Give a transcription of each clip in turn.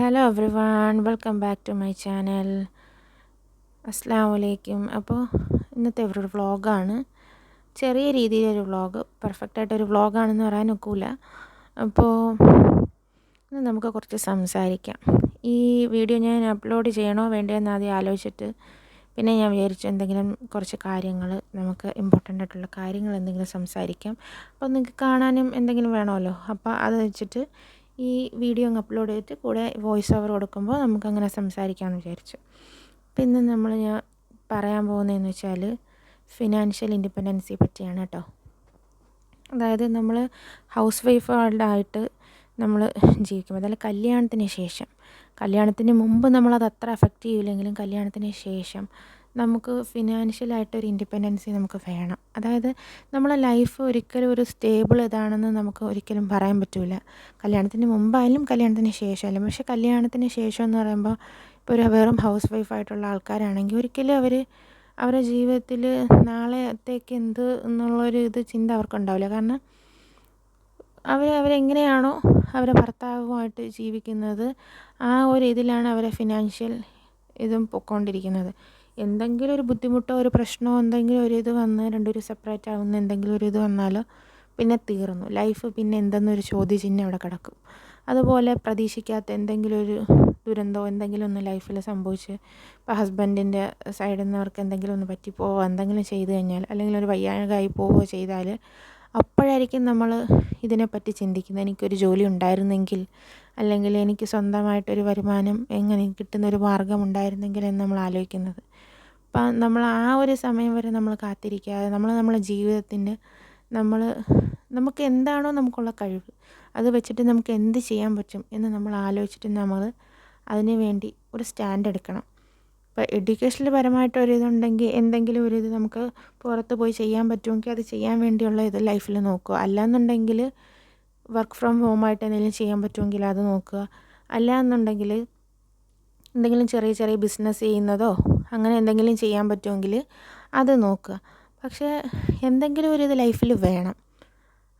Hello everyone, welcome back to my channel. അസ്സലാമു അലൈക്കും. അപ്പോൾ ഇന്നത്തെ ഒരു വ്ളോഗാണ്, ചെറിയ രീതിയിലൊരു വ്ളോഗ്. പെർഫെക്റ്റായിട്ടൊരു വ്ളോഗാണെന്ന് പറയാൻ ഒക്കില്ല. അപ്പോൾ ഇന്ന് നമുക്ക് കുറച്ച് സംസാരിക്കാം. ഈ വീഡിയോ ഞാൻ അപ്ലോഡ് ചെയ്യണോ വേണ്ടതെന്ന് ആദ്യം ആലോചിച്ചിട്ട് പിന്നെ ഞാൻ വിചാരിച്ചു എന്തെങ്കിലും കുറച്ച് കാര്യങ്ങൾ, നമുക്ക് ഇമ്പോർട്ടൻ്റ് ആയിട്ടുള്ള കാര്യങ്ങൾ എന്തെങ്കിലും സംസാരിക്കാം. അപ്പോൾ നിങ്ങൾക്ക് കാണാനും എന്തെങ്കിലും വേണമല്ലോ. അപ്പോൾ അത് വെച്ചിട്ട് ഈ വീഡിയോ അങ്ങ് അപ്ലോഡ് ചെയ്തിട്ട് കൂടെ വോയിസ് ഓവർ കൊടുക്കുമ്പോൾ നമുക്കങ്ങനെ സംസാരിക്കാമെന്ന് വിചാരിച്ചു. അപ്പോൾ ഇന്ന് ഞാൻ പറയാൻ പോകുന്നതെന്ന് വെച്ചാൽ ഫിനാൻഷ്യൽ ഇൻഡിപെൻഡൻസിയെ പറ്റിയാണ് കേട്ടോ. അതായത് നമ്മൾ ഹൗസ് വൈഫായിട്ട് നമ്മൾ ജീവിക്കും. അതായത് കല്യാണത്തിന് മുമ്പ് നമ്മളത് അത്ര എഫക്റ്റ് ചെയ്യില്ലെങ്കിലും കല്യാണത്തിന് ശേഷം നമുക്ക് ഫിനാൻഷ്യലായിട്ടൊരു ഇൻഡിപെൻഡൻസി നമുക്ക് വേണം. അതായത് നമ്മളെ ലൈഫ് ഒരിക്കലും ഒരു സ്റ്റേബിൾ ഇതാണെന്ന് നമുക്ക് ഒരിക്കലും പറയാൻ പറ്റില്ല. കല്യാണത്തിന് മുമ്പായാലും കല്യാണത്തിന് ശേഷമായാലും. പക്ഷേ കല്യാണത്തിന് ശേഷം എന്ന് പറയുമ്പോൾ ഇപ്പോൾ ഒരു വെറും ഹൗസ് വൈഫായിട്ടുള്ള ആൾക്കാരാണെങ്കിൽ ഒരിക്കലും അവരുടെ ജീവിതത്തിൽ നാളത്തേക്ക് എന്ത് എന്നുള്ളൊരു ചിന്ത അവർക്കുണ്ടാവില്ല. കാരണം അവരെങ്ങനെയാണോ അവരുടെ ഭർത്താവുമായിട്ട് ജീവിക്കുന്നത്, ആ ഒരു ഇതിലാണ് അവരെ ഫിനാൻഷ്യൽ പൊയ്ക്കൊണ്ടിരിക്കുന്നത്. എന്തെങ്കിലും ഒരു ബുദ്ധിമുട്ടോ ഒരു പ്രശ്നമോ എന്തെങ്കിലും ഒരു വന്ന് രണ്ടുപേരും സെപ്പറേറ്റ് ആവുന്ന എന്തെങ്കിലും ഒരു വന്നാലോ പിന്നെ തീർന്നു ലൈഫ്. പിന്നെ എന്തെന്നൊരു ചോദ്യചിഹ്നം അവിടെ കിടക്കും. അതുപോലെ പ്രതീക്ഷിക്കാത്ത എന്തെങ്കിലും ഒരു ദുരന്തമോ എന്തെങ്കിലും ഒന്ന് ലൈഫിൽ സംഭവിച്ച്, ഇപ്പോൾ ഹസ്ബൻഡിൻ്റെ സൈഡിൽ നിന്ന് അവർക്ക് എന്തെങ്കിലും ഒന്ന് പറ്റിപ്പോവോ എന്തെങ്കിലും ചെയ്തു കഴിഞ്ഞാൽ, അല്ലെങ്കിൽ ഒരു വയ്യായ്കയായി പോവുകയോ ചെയ്താൽ അപ്പോഴായിരിക്കും നമ്മൾ ഇതിനെപ്പറ്റി ചിന്തിക്കുന്നത്. എനിക്കൊരു ജോലി ഉണ്ടായിരുന്നെങ്കിൽ, അല്ലെങ്കിൽ എനിക്ക് സ്വന്തമായിട്ടൊരു വരുമാനം എങ്ങനെ കിട്ടുന്നൊരു മാർഗ്ഗം ഉണ്ടായിരുന്നെങ്കിൽ എന്ന് നമ്മൾ ആലോചിക്കുന്നത്. അപ്പം നമ്മൾ ആ ഒരു സമയം വരെ നമ്മൾ കാത്തിരിക്കാതെ നമ്മളെ ജീവിതത്തിൻ്റെ നമുക്ക് എന്താണോ നമുക്കുള്ള കഴിവ് അത് വെച്ചിട്ട് നമുക്ക് എന്ത് ചെയ്യാൻ പറ്റും എന്ന് നമ്മൾ ആലോചിച്ചിട്ട് നമ്മൾ അതിന് വേണ്ടി ഒരു സ്റ്റാൻഡ് എടുക്കണം. ഇപ്പോൾ എഡ്യൂക്കേഷണൽ പരമായിട്ടൊരിതുണ്ടെങ്കിൽ എന്തെങ്കിലും നമുക്ക് പുറത്ത് പോയി ചെയ്യാൻ പറ്റുമെങ്കിൽ അത് ചെയ്യാൻ വേണ്ടിയുള്ള ലൈഫിൽ നോക്കുക. അല്ലാന്നുണ്ടെങ്കിൽ വർക്ക് ഫ്രം ഹോമായിട്ട് എന്തെങ്കിലും ചെയ്യാൻ പറ്റുമെങ്കിൽ അത് നോക്കുക. അല്ലാന്നുണ്ടെങ്കിൽ എന്തെങ്കിലും ചെറിയ ചെറിയ ബിസിനസ് ചെയ്യുന്നതോ അങ്ങനെ എന്തെങ്കിലും ചെയ്യാൻ പറ്റുമെങ്കിൽ അത് നോക്കുക. പക്ഷേ എന്തെങ്കിലും ലൈഫിൽ വേണം,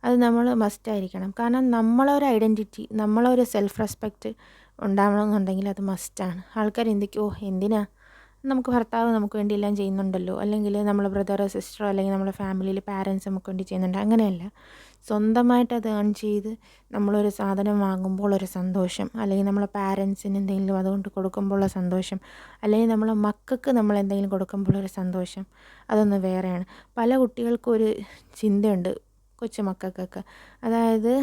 അത് നമ്മൾ മസ്റ്റായിരിക്കണം. കാരണം നമ്മളൊരു ഐഡൻറ്റിറ്റി, നമ്മളൊരു സെൽഫ് റെസ്പെക്റ്റ് ഉണ്ടാവണമെന്നുണ്ടെങ്കിൽ അത് മസ്റ്റാണ്. ആൾക്കാർ എന്തിനാ, നമുക്ക് ഭർത്താവ് നമുക്ക് വേണ്ടി എല്ലാം ചെയ്യുന്നുണ്ടല്ലോ, അല്ലെങ്കിൽ നമ്മളെ ബ്രദറോ സിസ്റ്ററോ അല്ലെങ്കിൽ നമ്മുടെ ഫാമിലിയിൽ പാരൻസ് നമുക്ക് വേണ്ടി ചെയ്യുന്നുണ്ട്. അങ്ങനെയല്ല, സ്വന്തമായിട്ട് അത് ഏൺ ചെയ്ത് നമ്മളൊരു സാധനം വാങ്ങുമ്പോൾ ഒരു സന്തോഷം, അല്ലെങ്കിൽ നമ്മളെ പാരൻസിന് എന്തെങ്കിലും അതുകൊണ്ട് കൊടുക്കുമ്പോഴുള്ള സന്തോഷം, അല്ലെങ്കിൽ നമ്മളെ മക്കൾക്ക് നമ്മൾ എന്തെങ്കിലും കൊടുക്കുമ്പോൾ ഒരു സന്തോഷം, അതൊന്ന് വേറെയാണ്. പല കുട്ടികൾക്കും ഒരു ചിന്തയുണ്ട്, കൊച്ചു മക്കൾക്കൊക്കെ. അതായത്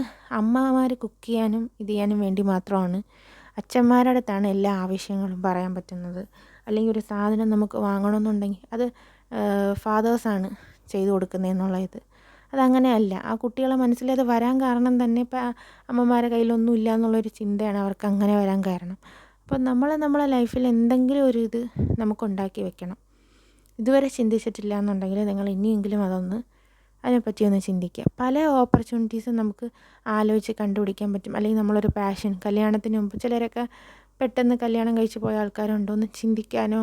അമ്മമാർ കുക്ക് ചെയ്യാനും ചെയ്യാനും വേണ്ടി മാത്രമാണ് അച്ഛന്മാരുടെ അടുത്താണ് എല്ലാ ആവശ്യങ്ങളും പറയാൻ പറ്റുന്നത്. അല്ലെങ്കിൽ ഒരു സാധനം നമുക്ക് വാങ്ങണമെന്നുണ്ടെങ്കിൽ അത് ഫാദേഴ്സാണ് ചെയ്തു കൊടുക്കുന്നതെന്നുള്ള അതങ്ങനെയല്ല. ആ കുട്ടികളെ മനസ്സിലത് വരാൻ കാരണം തന്നെ ഇപ്പം അമ്മമാരുടെ കയ്യിലൊന്നും ഇല്ല എന്നുള്ളൊരു ചിന്തയാണ് അവർക്ക് അങ്ങനെ വരാൻ കാരണം. അപ്പം നമ്മളെ ലൈഫിൽ എന്തെങ്കിലും നമുക്ക് ഉണ്ടാക്കി വെക്കണം. ഇതുവരെ ചിന്തിച്ചിട്ടില്ല എന്നുണ്ടെങ്കിൽ നിങ്ങൾ ഇനിയെങ്കിലും അതിനെപ്പറ്റി ഒന്ന് ചിന്തിക്കുക. പല ഓപ്പർച്യൂണിറ്റീസും നമുക്ക് ആലോചിച്ച് കണ്ടുപിടിക്കാൻ പറ്റും. അല്ലെങ്കിൽ നമ്മളൊരു പാഷൻ, കല്യാണത്തിന് മുമ്പ് ചിലരൊക്കെ പെട്ടെന്ന് കല്യാണം കഴിച്ച് പോയ ആൾക്കാരുണ്ടോ, ഒന്ന് ചിന്തിക്കാനോ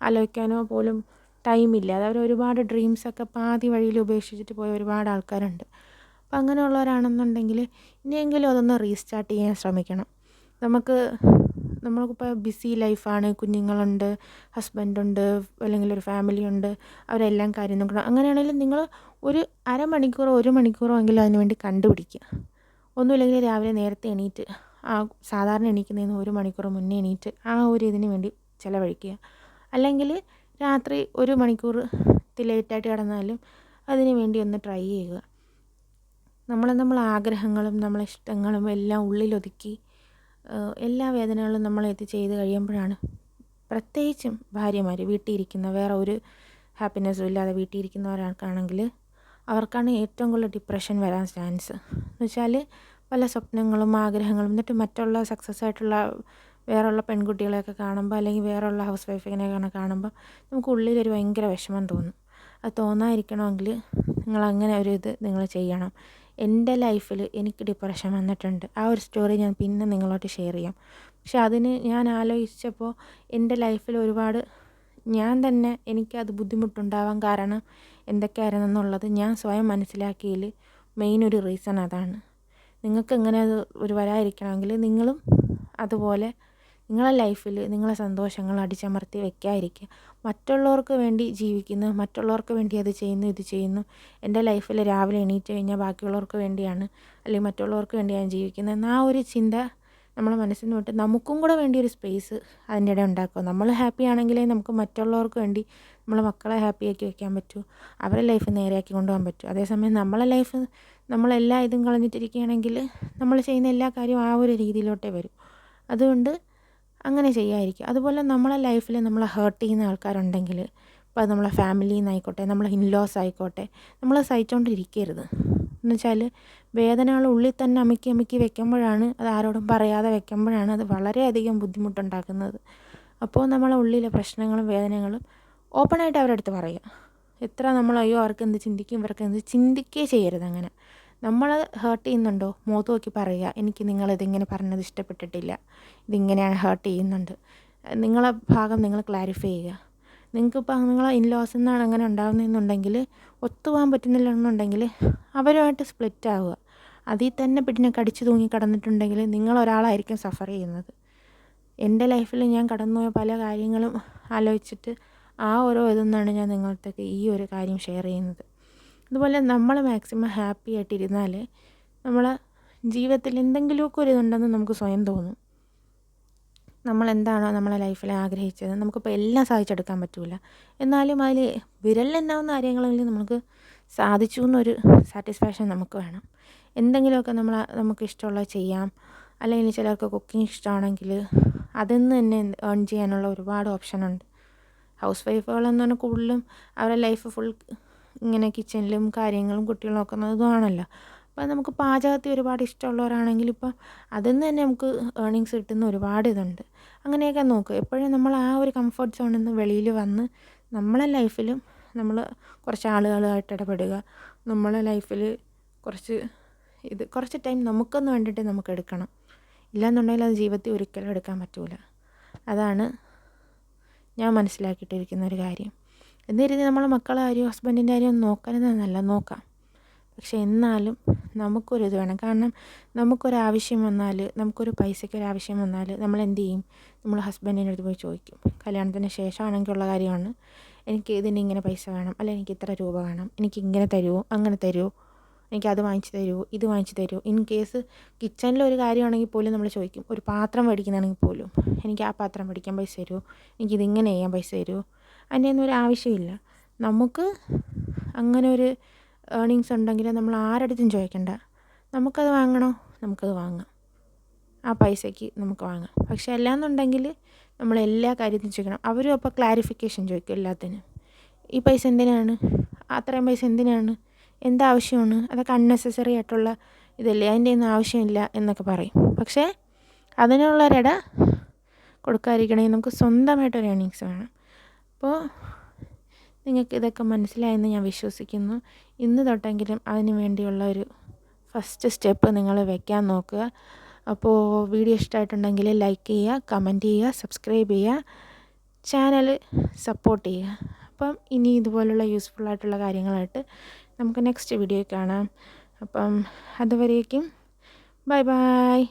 ആലോചിക്കാനോ പോലും ടൈമില്ല. അത് ഒരുപാട് ഡ്രീംസൊക്കെ പാതി വഴിയിൽ ഉപേക്ഷിച്ചിട്ട് പോയ ഒരുപാട് ആൾക്കാരുണ്ട്. അപ്പം അങ്ങനെയുള്ളവരാണെന്നുണ്ടെങ്കിൽ ഇനിയെങ്കിലും അതൊന്ന് റീസ്റ്റാർട്ട് ചെയ്യാൻ ശ്രമിക്കണം. നമ്മൾക്കിപ്പോൾ ബിസി ലൈഫാണ്, കുഞ്ഞുങ്ങളുണ്ട്, ഹസ്ബൻഡുണ്ട്, അല്ലെങ്കിൽ ഒരു ഫാമിലി ഉണ്ട്, അവരെല്ലാം കാര്യം നോക്കണം. അങ്ങനെയാണെങ്കിൽ നിങ്ങൾ ഒരു അരമണിക്കൂറോ 1 മണിക്കൂറോ എങ്കിലും അതിന് വേണ്ടി കണ്ടുപിടിക്കുക. ഒന്നുമില്ലെങ്കിൽ രാവിലെ നേരത്തെ എണീറ്റ്, സാധാരണ എണീക്കുന്നതിന് 1 മണിക്കൂർ മുന്നേ എണീറ്റ് ആ ഇതിന് വേണ്ടി ചിലവഴിക്കുക. അല്ലെങ്കിൽ രാത്രി 1 മണിക്കൂർ ലേറ്റായിട്ട് കിടന്നാലും അതിന് വേണ്ടി ഒന്ന് ട്രൈ ചെയ്യുക. നമ്മളെ ആഗ്രഹങ്ങളും നമ്മളെ ഇഷ്ടങ്ങളും എല്ലാം ഉള്ളിലൊതുക്കി എല്ലാ വേദനകളും നമ്മളെത്തി ചെയ്ത് കഴിയുമ്പോഴാണ്, പ്രത്യേകിച്ചും ഭാര്യമാർ വീട്ടിൽ ഇരിക്കുന്ന, വേറെ ഒരു ഹാപ്പിനെസ്സും ഇല്ലാതെ വീട്ടിൽ ഇരിക്കുന്നവരാണെങ്കിൽ അവർക്കാണ് ഏറ്റവും കൂടുതൽ ഡിപ്രഷൻ വരാൻ ചാൻസ്. എന്ന് വെച്ചാൽ പല സ്വപ്നങ്ങളും ആഗ്രഹങ്ങളും, എന്നിട്ട് മറ്റുള്ള സക്സസ് ആയിട്ടുള്ള വേറെയുള്ള പെൺകുട്ടികളെയൊക്കെ കാണുമ്പോൾ, അല്ലെങ്കിൽ വേറെയുള്ള ഹൗസ് വൈഫിനെയൊക്കെ കാണുമ്പോൾ നമുക്ക് ഉള്ളിലൊരു ഭയങ്കര വിഷമം തോന്നും. അത് തോന്നാതിരിക്കണമെങ്കിൽ നിങ്ങളങ്ങനെ നിങ്ങൾ ചെയ്യണം. എൻ്റെ ലൈഫിൽ എനിക്ക് ഡിപ്രഷൻ വന്നിട്ടുണ്ട്. ആ ഒരു സ്റ്റോറി ഞാൻ പിന്നെ നിങ്ങളോട് ഷെയർ ചെയ്യാം. പക്ഷെ അതിന് ഞാൻ ആലോചിച്ചപ്പോൾ എൻ്റെ ലൈഫിൽ ഒരുപാട് ഞാൻ തന്നെ എനിക്കത് ബുദ്ധിമുട്ടുണ്ടാവാൻ കാരണം എന്തൊക്കെയായിരുന്നെന്നുള്ളത് ഞാൻ സ്വയം മനസ്സിലാക്കിയതിൽ മെയിൻ ഒരു റീസൺ അതാണ്. നിങ്ങൾക്ക് എങ്ങനെ അത് വരാതിരിക്കണമെങ്കിൽ നിങ്ങളും അതുപോലെ നിങ്ങളെ ലൈഫിൽ നിങ്ങളെ സന്തോഷങ്ങൾ അടിച്ചമർത്തി വെക്കാതിരിക്കുക. മറ്റുള്ളവർക്ക് വേണ്ടി ജീവിക്കുന്നു, മറ്റുള്ളവർക്ക് വേണ്ടി അത് ചെയ്യുന്നു, ഇത് ചെയ്യുന്നു. എൻ്റെ ലൈഫിൽ രാവിലെ എണീറ്റ് കഴിഞ്ഞാൽ ബാക്കിയുള്ളവർക്ക് വേണ്ടിയാണ്, അല്ലെങ്കിൽ മറ്റുള്ളവർക്ക് വേണ്ടിയാണ് ജീവിക്കുന്നത് എന്ന ആ ഒരു ചിന്ത നമ്മളെ മനസ്സിൽ നിന്ന് വിട്ട് നമുക്കും കൂടെ വേണ്ടി ഒരു സ്പേസ് അതിൻ്റെ ഇടയിൽ ഉണ്ടാക്കുക. നമ്മൾ ഹാപ്പി ആണെങ്കിലേ നമുക്ക് മറ്റുള്ളവർക്ക് വേണ്ടി നമ്മളെ മക്കളെ ഹാപ്പിയാക്കി വെക്കാൻ പറ്റൂ, അവരുടെ ലൈഫ് നേരെയാക്കി കൊണ്ടുപോകാൻ പറ്റൂ. അതേസമയം നമ്മളെ ലൈഫ് നമ്മളെല്ലാ ഇതും കളഞ്ഞിട്ടിരിക്കുകയാണെങ്കിൽ നമ്മൾ ചെയ്യുന്ന എല്ലാ കാര്യവും ആ ഒരു രീതിയിലോട്ടേ വരും. അതുകൊണ്ട് അങ്ങനെ ചെയ്യാതിരിക്കുക. അതുപോലെ നമ്മളെ ലൈഫിൽ നമ്മളെ ഹേർട്ട് ചെയ്യുന്ന ആൾക്കാരുണ്ടെങ്കിൽ, ഇപ്പോൾ അത് നമ്മളെ ഫാമിലിയിൽ നിന്നായിക്കോട്ടെ, നമ്മളെ ഇൻലോസ് ആയിക്കോട്ടെ, നമ്മൾ സഹിച്ചുകൊണ്ടിരിക്കരുത്. എന്നുവെച്ചാൽ വേദനകൾ ഉള്ളിൽ തന്നെ അമുക്കി വെക്കുമ്പോഴാണ്, അത് ആരോടും പറയാതെ വെക്കുമ്പോഴാണ് അത് വളരെയധികം ബുദ്ധിമുട്ടുണ്ടാക്കുന്നത്. അപ്പോൾ നമ്മളെ ഉള്ളിലെ പ്രശ്നങ്ങളും വേദനകളും ഓപ്പണായിട്ട് അവരുടെ അടുത്ത് പറയുക. എത്ര നമ്മൾ അയ്യോ അവർക്ക് എന്ത് ചിന്തിക്കും, ഇവർക്ക് എന്ത് ചിന്തിക്കുകയേ ചെയ്യരുത്. അങ്ങനെ നമ്മൾ ഹേർട്ട് ചെയ്യുന്നുണ്ടോ മുഖത്ത് നോക്കി പറയുക, എനിക്ക് നിങ്ങളിതിങ്ങനെ പറഞ്ഞത് ഇഷ്ടപ്പെട്ടിട്ടില്ല, ഇതിങ്ങനെയാണ് ഹേർട്ട് ചെയ്യുന്നുണ്ട്, നിങ്ങളെ ഭാഗം നിങ്ങൾ ക്ലാരിഫൈ ചെയ്യുക. നിങ്ങൾക്കിപ്പോൾ നിങ്ങളെ ഇൻലോസ് എന്നാണ് അങ്ങനെ ഉണ്ടാകുന്നതെന്നുണ്ടെങ്കിൽ, ഒത്തുപോകാൻ പറ്റുന്നില്ലെന്നുണ്ടെങ്കിൽ അവരുമായിട്ട് സ്പ്ലിറ്റ് ആവുക. അതിൽ തന്നെ പിന്നെ കടിച്ചു തൂങ്ങി കിടന്നിട്ടുണ്ടെങ്കിൽ നിങ്ങളൊരാളായിരിക്കും സഫർ ചെയ്യുന്നത്. എൻ്റെ ലൈഫിൽ ഞാൻ കടന്നുപോയ പല കാര്യങ്ങളും ആലോചിച്ചിട്ട് ആ ഓരോ ഇതെന്നാണ് ഞാൻ നിങ്ങളടുത്തേക്ക് ഈ ഒരു കാര്യം ഷെയർ ചെയ്യുന്നത്. അതുപോലെ നമ്മൾ മാക്സിമം ഹാപ്പി ആയിട്ടിരുന്നാൽ നമ്മളെ ജീവിതത്തിൽ എന്തെങ്കിലുമൊക്കെ ഒരു ഇതുണ്ടെന്ന് നമുക്ക് സ്വയം തോന്നും. നമ്മളെന്താണോ നമ്മളെ ലൈഫിൽ ആഗ്രഹിച്ചത്, നമുക്കിപ്പോൾ എല്ലാം സാധിച്ചെടുക്കാൻ പറ്റില്ല, എന്നാലും അതിൽ വിരലിലെണ്ണാവുന്ന കാര്യങ്ങളെങ്കിലും നമുക്ക് സാധിച്ചു എന്നൊരു സാറ്റിസ്ഫാക്ഷൻ നമുക്ക് വേണം. എന്തെങ്കിലുമൊക്കെ നമുക്ക് ഇഷ്ടമുള്ളത് ചെയ്യാം. അല്ലെങ്കിൽ ചിലർക്ക് കുക്കിംഗ് ഇഷ്ടമാണെങ്കിൽ അതിൽ നിന്ന് തന്നെ ഏൺ ചെയ്യാനുള്ള ഒരുപാട് ഓപ്ഷനുണ്ട്. ഹൗസ് വൈഫുകളെന്ന് പറഞ്ഞാൽ കൂടുതലും അവരുടെ ലൈഫ് ഫുൾ ഇങ്ങനെ കിച്ചണിലും കാര്യങ്ങളും കുട്ടികളും നോക്കുന്നതുമാണല്ലോ. അപ്പോൾ നമുക്ക് പാചകത്തിൽ ഒരുപാട് ഇഷ്ടമുള്ളവരാണെങ്കിൽ ഇപ്പം അതിൽ നിന്ന് തന്നെ നമുക്ക് ഏർണിങ്സ് കിട്ടുന്ന ഒരുപാട് ഇതുണ്ട്. അങ്ങനെയൊക്കെ നോക്കുക. എപ്പോഴും നമ്മൾ ആ ഒരു കംഫർട്ട് സോണിൽ നിന്ന് വെളിയിൽ വന്ന് നമ്മളെ ലൈഫിലും നമ്മൾ കുറച്ച് ആളുകളുമായിട്ട് ഇടപെടുക. നമ്മളെ ലൈഫിൽ കുറച്ച് ടൈം നമുക്കൊന്ന് വേണ്ടിയിട്ട് നമുക്ക് എടുക്കണം. ഇല്ലയെന്നുണ്ടെങ്കിൽ അത് ജീവിതത്തിൽ ഒരിക്കലും എടുക്കാൻ പറ്റില്ല. അതാണ് ഞാൻ മനസ്സിലാക്കിയിട്ടിരിക്കുന്ന ഒരു കാര്യം. എന്നിരുന്ന് നമ്മളെ മക്കളെ കാര്യം ഹസ്ബൻഡിൻ്റെ കാര്യം ഒന്നും നോക്കരുതെന്നല്ല, നോക്കാം. പക്ഷെ എന്നാലും നമുക്കൊരിത് വേണം. കാരണം നമുക്കൊരാവശ്യം വന്നാൽ, നമുക്കൊരു പൈസയ്ക്കൊരാവശ്യം വന്നാൽ നമ്മൾ എന്ത് ചെയ്യും? നമ്മൾ ഹസ്ബൻഡിൻ്റെ അടുത്ത് പോയി ചോദിക്കും. കല്യാണത്തിന് ശേഷമാണെങ്കിൽ ഉള്ള കാര്യമാണ്, എനിക്ക് ഇതിനിങ്ങനെ പൈസ വേണം, അല്ലെങ്കിൽ എനിക്ക് ഇത്ര രൂപ വേണം, എനിക്ക് ഇങ്ങനെ തരുമോ, അങ്ങനെ തരുമോ, എനിക്ക് അത് വാങ്ങിച്ച് തരുമോ, ഇത് വാങ്ങിച്ച് തരുമോ. ഇൻ കേസ് കിച്ചണിലൊരു കാര്യമാണെങ്കിൽ പോലും നമ്മൾ ചോദിക്കും. ഒരു പാത്രം മേടിക്കുന്നതാണെങ്കിൽ പോലും, എനിക്ക് ആ പാത്രം മേടിക്കാൻ പൈസ തരുമോ, എനിക്കിതിങ്ങനെ ചെയ്യാൻ പൈസ തരുമോ. അതിൻ്റെ ഒന്നും ഒരു ആവശ്യമില്ല. നമുക്ക് അങ്ങനെ ഒരു ഏർണിങ്സ് ഉണ്ടെങ്കിൽ നമ്മൾ ആരടുത്തും ചോദിക്കണ്ട. നമുക്കത് വാങ്ങണോ, നമുക്കത് വാങ്ങാം, ആ പൈസയ്ക്ക് നമുക്ക് വാങ്ങാം. പക്ഷെ അല്ലാന്നുണ്ടെങ്കിൽ നമ്മൾ എല്ലാ കാര്യത്തിനും ചോദിക്കണം. അവരും അപ്പോൾ ക്ലാരിഫിക്കേഷൻ ചോദിക്കും എല്ലാത്തിനും. ഈ പൈസ എന്തിനാണ്, അത്രയും പൈസ എന്തിനാണ്, എന്താവശ്യമാണ്, അതൊക്കെ അൺനെസസറി ആയിട്ടുള്ള ഇതല്ലേ, അതിൻ്റെ ഒന്നും ആവശ്യമില്ല എന്നൊക്കെ പറയും. പക്ഷേ അതിനുള്ളൊരിട കൊടുക്കാതിരിക്കണമെങ്കിൽ നമുക്ക് സ്വന്തമായിട്ടൊരു ഏർണിങ്സ് വേണം. അപ്പോൾ നിങ്ങൾക്ക് ഇതൊക്കെ മനസ്സിലായെന്ന് ഞാൻ വിശ്വസിക്കുന്നു. ഇന്ന് തൊട്ടെങ്കിലും അതിന് വേണ്ടിയുള്ള ഒരു ഫസ്റ്റ് സ്റ്റെപ്പ് നിങ്ങൾ വെക്കാൻ നോക്കുക. അപ്പോൾ വീഡിയോ ഇഷ്ടമായിട്ടുണ്ടെങ്കിൽ ലൈക്ക് ചെയ്യുക, കമൻറ്റ് ചെയ്യുക, സബ്സ്ക്രൈബ് ചെയ്യുക, ചാനൽ സപ്പോർട്ട് ചെയ്യുക. അപ്പം ഇനി ഇതുപോലുള്ള യൂസ്ഫുള്ളായിട്ടുള്ള കാര്യങ്ങളായിട്ട് നമുക്ക് നെക്സ്റ്റ് വീഡിയോ കാണാം. അപ്പം അതുവരേക്കും ബൈ ബൈ.